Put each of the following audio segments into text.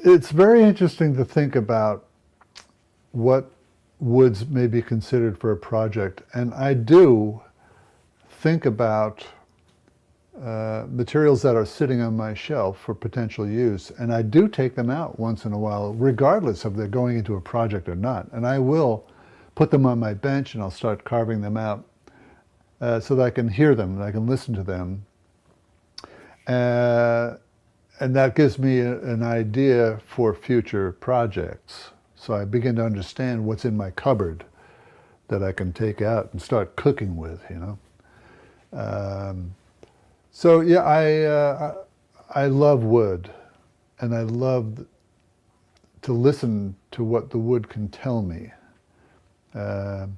It's very interesting to think about what woods may be considered for a project, and I do think about materials that are sitting on my shelf for potential use, and I do take them out once in a while, regardless of they're going into a project or not. And I will put them on my bench and I'll start carving them out so that I can hear them and I can listen to them. And that gives me an idea for future projects. So I begin to understand what's in my cupboard that I can take out and start cooking with, you know. So yeah, I love wood, and I love to listen to what the wood can tell me. And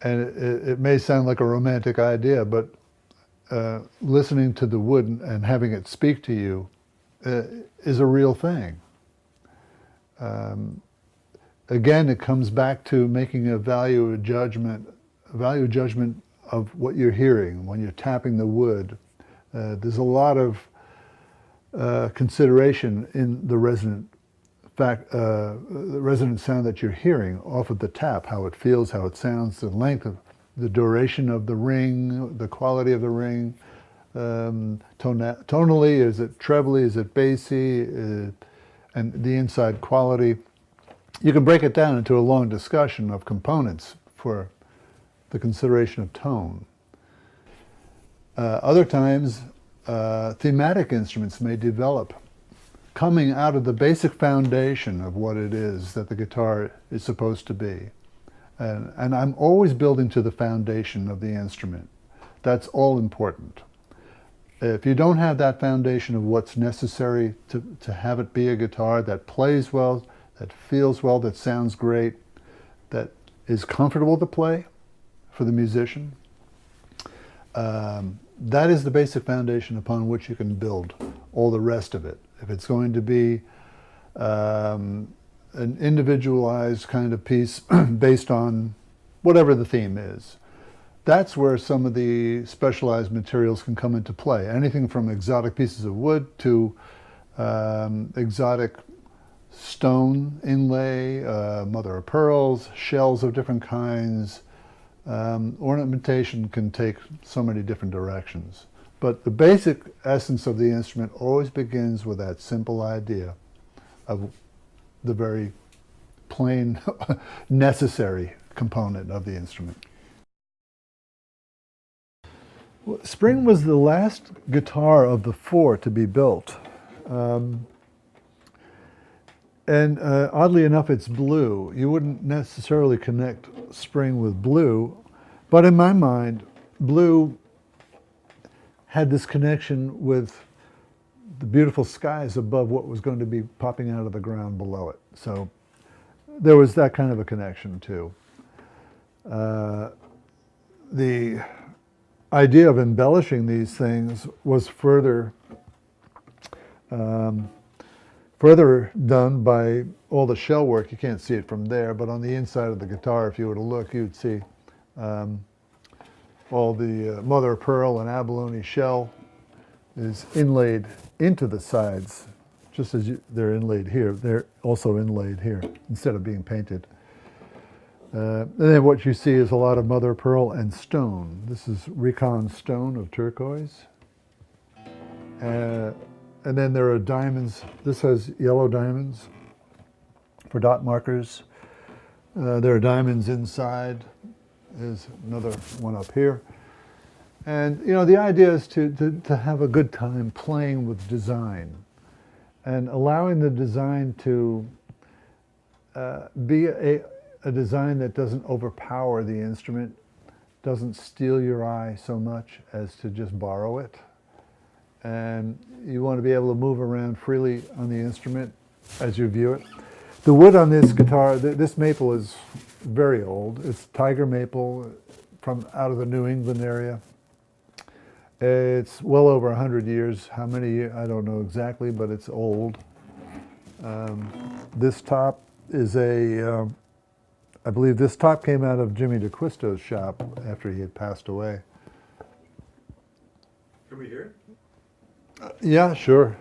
it may sound like a romantic idea, but listening to the wood and having it speak to you is a real thing. Again, it comes back to making a value judgment of what you're hearing when you're tapping the wood. There's a lot of consideration in the resonant sound that you're hearing off of the tap, how it feels, how it sounds, the length of the duration of the ring, the quality of the ring, tonally, is it trebly, is it bassy, and the inside quality. You can break it down into a long discussion of components for the consideration of tone. Other times, thematic instruments may develop coming out of the basic foundation of what it is that the guitar is supposed to be. And I'm always building to the foundation of the instrument. That's all important. If you don't have that foundation of what's necessary to have it be a guitar that plays well, that feels well, that sounds great, that is comfortable to play for the musician, that is the basic foundation upon which you can build all the rest of it. If it's going to be an individualized kind of piece based on whatever the theme is, that's where some of the specialized materials can come into play. Anything from exotic pieces of wood to exotic stone inlay, mother of pearls, shells of different kinds. Ornamentation can take so many different directions. But the basic essence of the instrument always begins with that simple idea of the very plain, necessary component of the instrument. Spring was the last guitar of the four to be built. And oddly enough, it's blue. You wouldn't necessarily connect Spring with blue, but in my mind, blue had this connection with the beautiful skies above what was going to be popping out of the ground below it. So there was that kind of a connection too. The idea of embellishing these things was further done by all the shell work. You can't see it from there, but on the inside of the guitar, if you were to look, you'd see all the mother of pearl and abalone shell is inlaid into the sides, just as they're inlaid here. They're also inlaid here instead of being painted. And then what you see is a lot of mother of pearl and stone. This is recon stone of turquoise. And then there are diamonds. This has yellow diamonds for dot markers. There are diamonds inside. There's another one up here. And you know, the idea is to have a good time playing with design and allowing the design to be a design that doesn't overpower the instrument, doesn't steal your eye so much as to just borrow it. And you want to be able to move around freely on the instrument as you view it. The wood on this guitar, this maple is very old. It's tiger maple from out of the New England area. It's well over 100 years. How many, I don't know exactly, but it's old. This top is I believe this top came out of Jimmy DeQuisto's shop after he had passed away. Can we hear it? Yeah, sure.